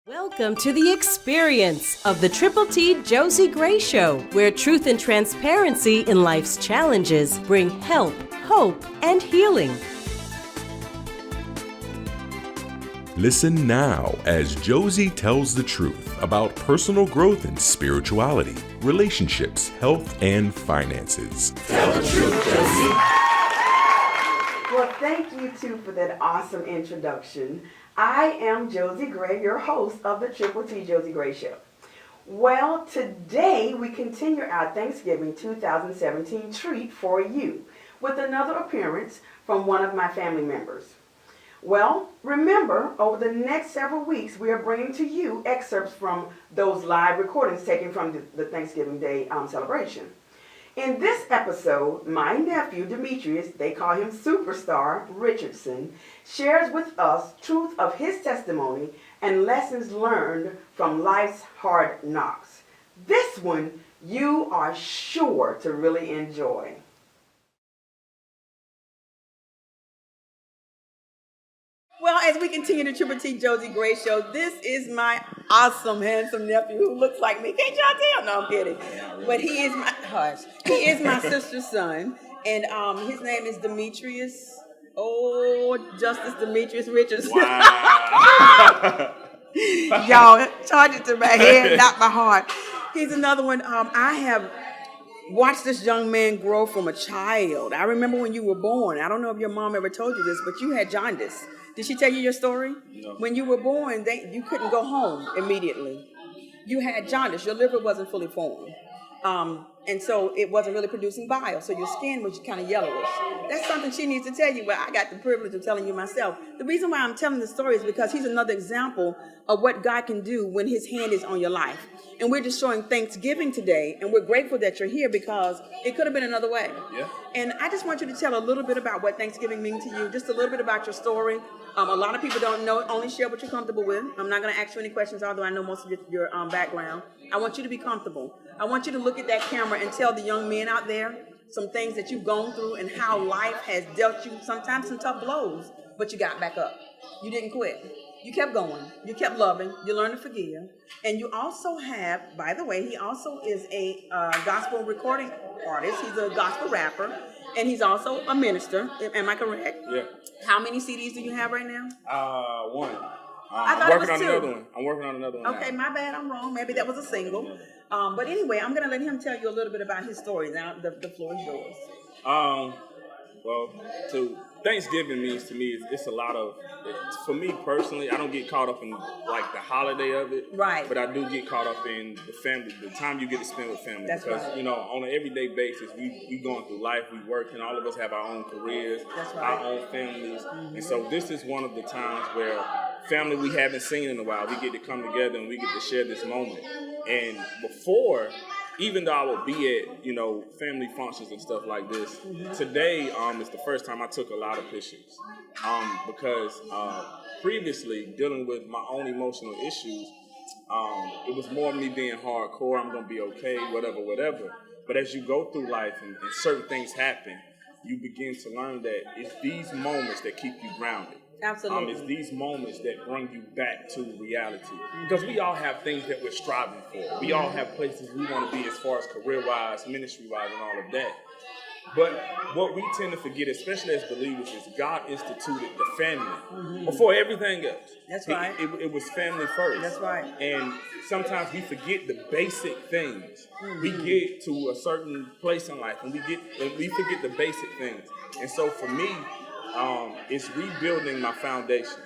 Welcome to the experience of the Triple T Josie Gray Show, where truth and transparency in life's challenges bring help, hope, and healing. Listen now as Josie tells the truth about personal growth and spirituality, relationships, health, and finances. Tell the truth, Josie. Well, thank you, too, for that awesome introduction. I am Josie Gray, your host of the Triple T Josie Gray Show. Well, today we continue our Thanksgiving 2017 treat for you with another appearance from one of my family members. Well, remember, over the next several weeks, we are bringing to you excerpts from those live recordings taken from the Thanksgiving Day celebration. In this episode, my nephew, Demetrius, they call him Superstar Richardson, shares with us truth of his testimony and lessons learned from life's hard knocks. This one you are sure to really enjoy. Well, as we continue the Triple T Josie Gray Show, this is my awesome, handsome nephew who looks like me. Can't y'all tell? No, I'm kidding. But he is my sister's son, and his name is Demetrius. Oh, Justice Demetrius Richardson. Wow. Y'all, charge it to my head, not my heart. He's another one. I have watched this young man grow from a child. I remember when you were born. I don't know if your mom ever told you this, but you had jaundice. Did she tell you your story? No. When you were born, you couldn't go home immediately. You had jaundice. Your liver wasn't fully formed. And so it wasn't really producing bile. So your skin was kind of yellowish. That's something she needs to tell you, but I got the privilege of telling you myself. The reason why I'm telling this story is because he's another example of what God can do when his hand is on your life. And we're just showing Thanksgiving today, and we're grateful that you're here because it could have been another way. Yeah. And I just want you to tell a little bit about what Thanksgiving means to you, just a little bit about your story. A lot of people don't know, only share what you're comfortable with. I'm not going to ask you any questions, although I know most of your background. I want you to be comfortable. I want you to look at that camera and tell the young men out there some things that you've gone through and how life has dealt you sometimes some tough blows, but you got back up. You didn't quit. You kept going. You kept loving. You learned to forgive. And you also have, by the way, he also is a gospel recording artist. He's a gospel rapper. And he's also a minister. Am I correct? Yeah. How many CDs do you have right now? One. I thought I'm it working was on two. another one. I'm working on another one. Okay, now. my bad. I'm wrong. Maybe that was a single. But anyway, I'm going to let him tell you a little bit about his story. Now, the floor is yours. Well, so Thanksgiving means to me it's a lot of. For me personally, I don't get caught up in like the holiday of it. Right. But I do get caught up in the family, the time you get to spend with family. That's because right. you know, on an everyday basis, we going through life, we working. All of us have our own careers, That's right. our own families, and so this is one of the times where family we haven't seen in a while, we get to come together and we get to share this moment. And before, even though I would be at, family functions and stuff like this, today is the first time I took a lot of pictures. Because previously, dealing with my own emotional issues, it was more me being hardcore, I'm going to be okay, whatever. But as you go through life and certain things happen, you begin to learn that it's these moments that keep you grounded. Absolutely. It's these moments that bring you back to reality. Because we all have things that we're striving for. We all have places we want to be as far as career-wise, ministry-wise, and all of that. But what we tend to forget, especially as believers, is God instituted the family before everything else. That's right. It was family first. That's right. And sometimes we forget the basic things. We get to a certain place in life and we forget the basic things. And so for me, it's rebuilding my foundation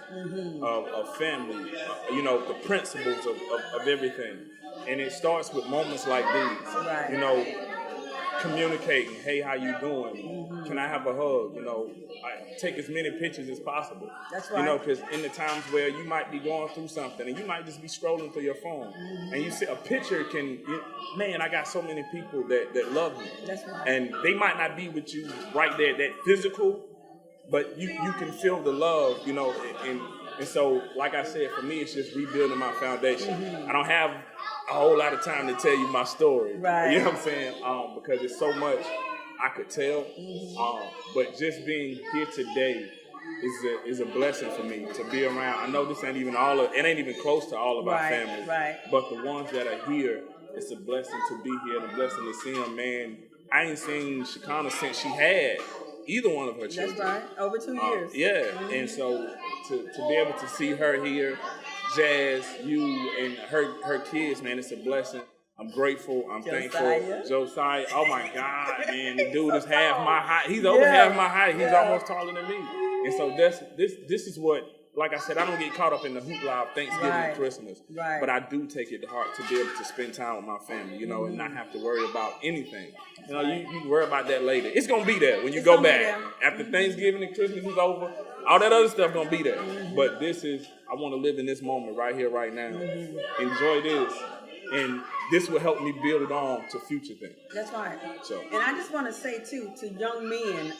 of family, the principles of everything. And it starts with moments like these, Right. Communicating, hey, how you doing? Can I have a hug? Take as many pictures as possible. That's right. Because in the times where you might be going through something and you might just be scrolling through your phone and you see a picture I got so many people that love me. That's right. And they might not be with you right there, that physical, but you can feel the love, and so, like I said, for me, it's just rebuilding my foundation. I don't have a whole lot of time to tell you my story. Right. You know what I'm saying? Because there's so much I could tell. But just being here today is a blessing for me to be around. I know this ain't even it ain't even close to all of our families, right. but the ones that are here, it's a blessing to be here and a blessing to see them. Man, I ain't seen Shekinah since she had either one of her children. That's right, over 2 years. Yeah, and so to be able to see her here, Jazz, you, and her kids, man, it's a blessing. I'm grateful. I'm thankful. Josiah, oh my God, man, the dude is half my height. He's over half my height. He's almost taller than me. And so this is what, like I said, I don't get caught up in the hoopla of Thanksgiving and Christmas. Right. But I do take it to heart to be able to spend time with my family, you know, and not have to worry about anything. You know, you can worry about that later. It's gonna be there when you go back. After Thanksgiving and Christmas is over, all that other stuff gonna be there. But I want to live in this moment right here, right now. Enjoy this. And this will help me build it on to future things. That's right. So, and I just want to say, too, to young men,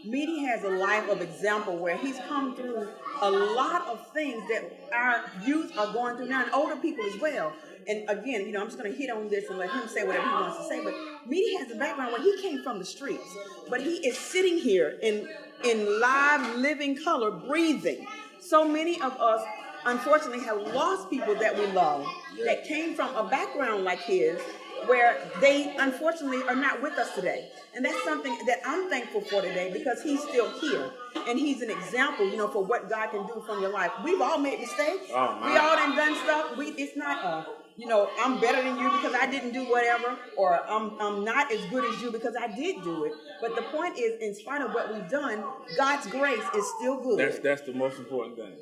Meaty has a life of example where he's come through a lot of things that our youth are going through now, and older people as well. And again, you know, I'm just going to hit on this and let him say whatever he wants to say. But Meaty has a background where he came from the streets, but he is sitting here in live, living color, breathing. So many of us, unfortunately, have lost people that we love that came from a background like his, where they unfortunately are not with us today. And that's something that I'm thankful for today, because he's still here. And he's an example, you know, for what God can do from your life. We've all made mistakes. We all done stuff. It's not, you know, I'm better than you because I didn't do whatever, or I'm not as good as you because I did do it. But the point is, in spite of what we've done, God's grace is still good. That's the most important thing.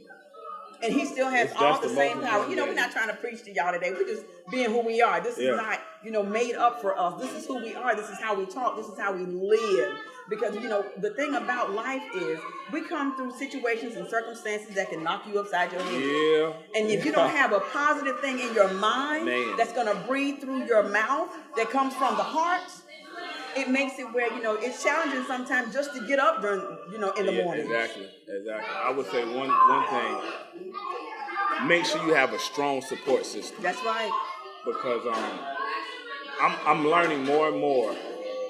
And he still has all the same power. You know, we're not trying to preach to y'all today. We're just being who we are. This is not, you know, made up for us. This is who we are. This is how we talk. This is how we live. Because, you know, the thing about life is we come through situations and circumstances that can knock you upside your head. Yeah. And if you don't have a positive thing in your mind that's going to breathe through your mouth that comes from the heart, it makes it where, you know, it's challenging sometimes just to get up during, you know, in the morning. Exactly. I would say one thing, make sure you have a strong support system. That's right. Because I'm learning more and more.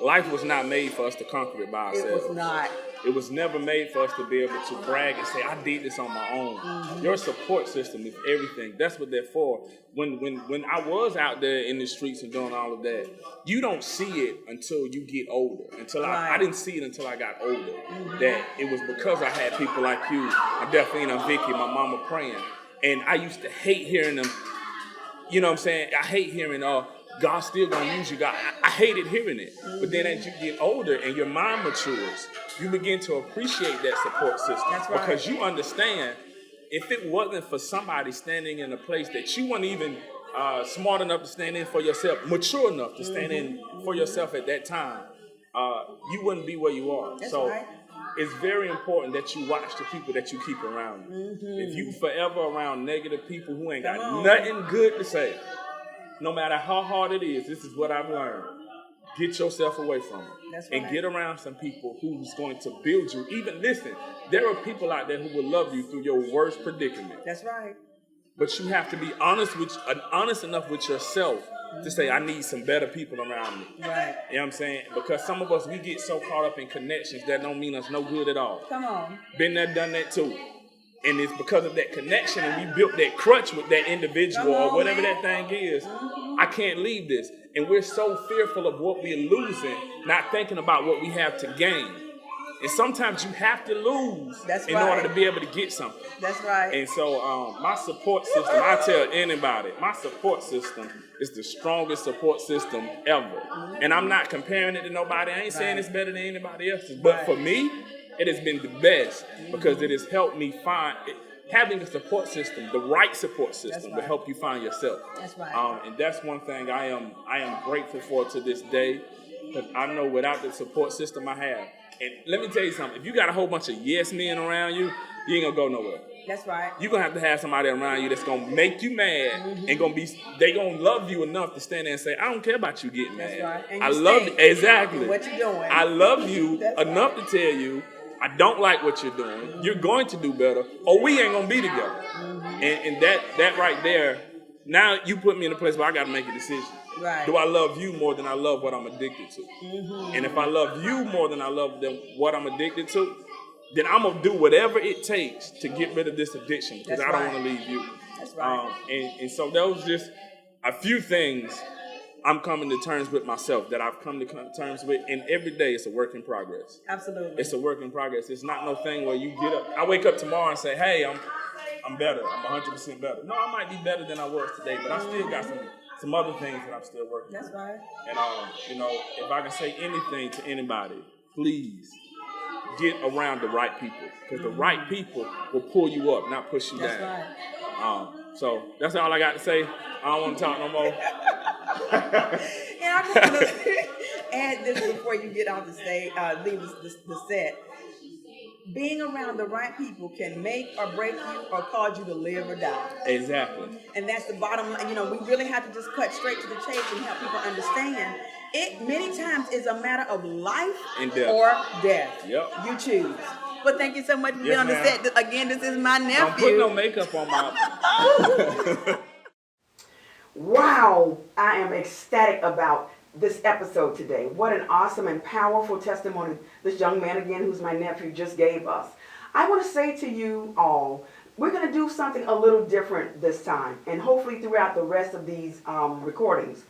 Life was not made for us to conquer it by ourselves. It was not. It was never made for us to be able to brag and say, I did this on my own. Your support system is everything. That's what they're for. When I was out there in the streets and doing all of that, you don't see it until you get older. I didn't see it until I got older. That it was because I had people like you, Adelphine and Vicky, my mama praying. And I used to hate hearing them, you know what I'm saying? I hate hearing, God's still going to use you. God, I hated hearing it. But then as you get older and your mind matures, you begin to appreciate that support system. That's right. Because you understand, if it wasn't for somebody standing in a place that you weren't even smart enough to stand in for yourself, mature enough to stand in for yourself at that time, you wouldn't be where you are. That's so right. It's very important that you watch the people that you keep around you. If you forever around negative people who ain't got nothing good to say, no matter how hard it is, this is what I've learned. Get yourself away from them. That's right. And get around some people who's going to build you. Even listen, there are people out there who will love you through your worst predicament. That's right. But you have to be honest enough with yourself to say, I need some better people around me. Right. You know what I'm saying? Because some of us, we get so caught up in connections that don't mean us no good at all. Come on. Been there, done that too. And it's because of that connection, and we built that crutch with that individual or whatever that thing is. I can't leave this. And we're so fearful of what we're losing, not thinking about what we have to gain. And sometimes you have to lose in order to be able to get something. That's right. And so my support system, I tell anybody, my support system is the strongest support system ever. And I'm not comparing it to nobody. I ain't saying it's better than anybody else's. But for me, it has been the best because it has helped me find having a support system, the right support system, will help you find yourself. That's right. And that's one thing I am grateful for to this day, because I know without the support system I have, and let me tell you something, if you got a whole bunch of yes men around you, you ain't gonna go nowhere. That's right. You're gonna have to have somebody around you that's gonna make you mad and they gonna love you enough to stand there and say, I don't care about you getting mad. That's right. And I love you. Exactly. What you doing. I love you enough to tell you I don't like what you're doing. You're going to do better, or we ain't gonna be together. And that right there, now you put me in a place where I gotta make a decision. Right. Do I love you more than I love what I'm addicted to? And if I love you more than I love what I'm addicted to, then I'm going to do whatever it takes to get rid of this addiction because That's I don't right. want to leave you. That's right. And so those just a few things I'm coming to terms with myself that I've come to terms with, and every day it's a work in progress. Absolutely. It's a work in progress. It's not no thing where you get up. I wake up tomorrow and say, hey, I'm better. I'm 100% better. No, I might be better than I was today, but I still got some other things that I'm still working That's on. right. And if I can say anything to anybody, please get around the right people, because the right people will pull you up, not push you That's down. right. So that's all I got to say. I don't want to talk no more. And I just want to add this before you get off the stage, leave the set. Being around the right people can make or break you or cause you to live or die. Exactly. And that's the bottom line. We really have to just cut straight to the chase and help people understand. It many times is a matter of life and death. or death. Yep. You choose. Well, thank you so much for being on the ma'am. set. Again, this is my nephew. Don't put no makeup on my... Wow, I am ecstatic about this episode today. What an awesome and powerful testimony this young man, again, who's my nephew, just gave us. I want to say to you all, we're going to do something a little different this time, and hopefully throughout the rest of these recordings.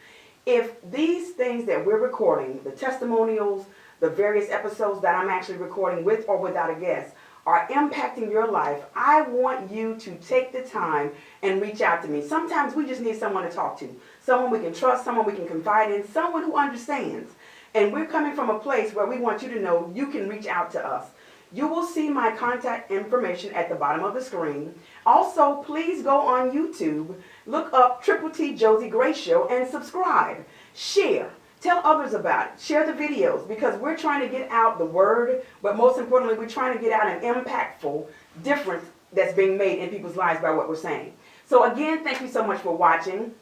If these things that we're recording, the testimonials, the various episodes that I'm actually recording with or without a guest, are impacting your life, I want you to take the time and reach out to me. Sometimes we just need someone to talk to, someone we can trust, someone we can confide in, someone who understands. And we're coming from a place where we want you to know you can reach out to us. You will see my contact information at the bottom of the screen. Also, please go on YouTube, look up Triple T Josie Gray Show, and subscribe. Share. Tell others about it. Share the videos, because we're trying to get out the word, but most importantly, we're trying to get out an impactful difference that's being made in people's lives by what we're saying. So again, thank you so much for watching.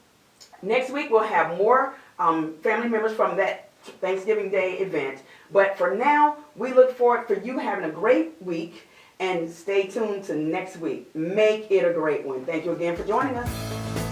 Next week, we'll have more family members from that Thanksgiving Day event. But for now, we look forward for you having a great week, and stay tuned to next week. Make it a great one. Thank you again for joining us.